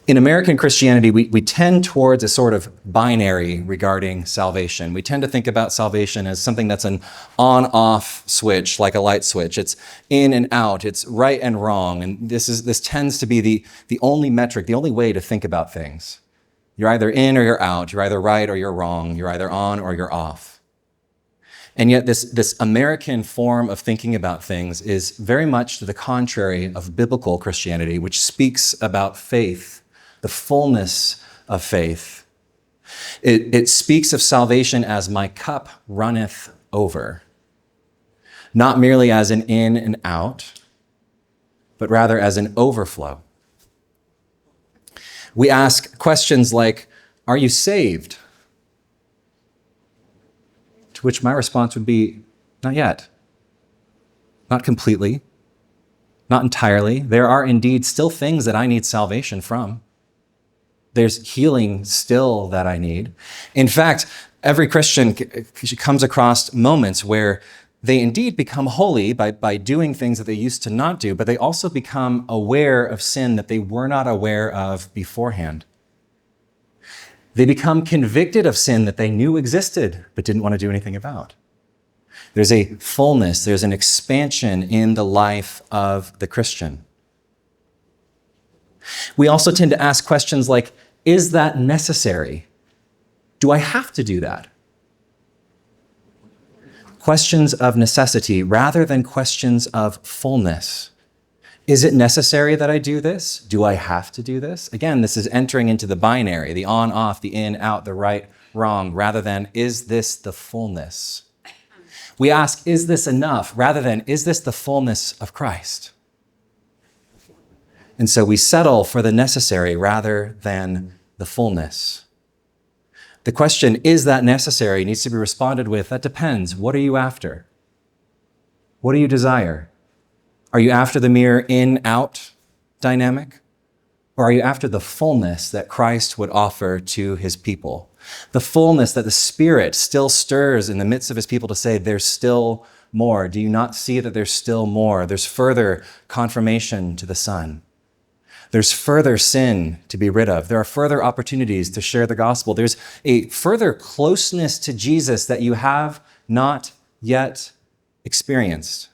In American Christianity, we tend towards a sort of binary regarding salvation. We tend to think about salvation as something that's an on-off switch, like a light switch. It's in and out, it's right and wrong. And this tends to be the only metric, the only way to think about things. You're either in or you're out. You're either right or you're wrong. You're either on or you're off. And yet this American form of thinking about things is very much to the contrary of biblical Christianity, which speaks about faith, the fullness of faith. It speaks of salvation as my cup runneth over, not merely as an in and out, but rather as an overflow. We ask questions like, are you saved? To which my response would be, not yet. Not completely. Not entirely. There are indeed still things that I need salvation from. There's healing still that I need. In fact, every Christian comes across moments where they indeed become holy by doing things that they used to not do, but they also become aware of sin that they were not aware of beforehand. They become convicted of sin that they knew existed, but didn't want to do anything about. There's a fullness, there's an expansion in the life of the Christian. We also tend to ask questions like, is that necessary? Do I have to do that? Questions of necessity rather than questions of fullness. Is it necessary that I do this? Do I have to do this? Again, this is entering into the binary, the on, off, the in, out, the right, wrong, rather than is this the fullness? We ask, is this enough? Rather than, is this the fullness of Christ? And so we settle for the necessary rather than the fullness. The question, is that necessary, needs to be responded with, that depends. What are you after? What do you desire? Are you after the mere in-out dynamic? Or are you after the fullness that Christ would offer to his people? The fullness that the Spirit still stirs in the midst of his people to say, there's still more. Do you not see that there's still more? There's further confirmation to the Son. There's further sin to be rid of. There are further opportunities to share the gospel. There's a further closeness to Jesus that you have not yet experienced.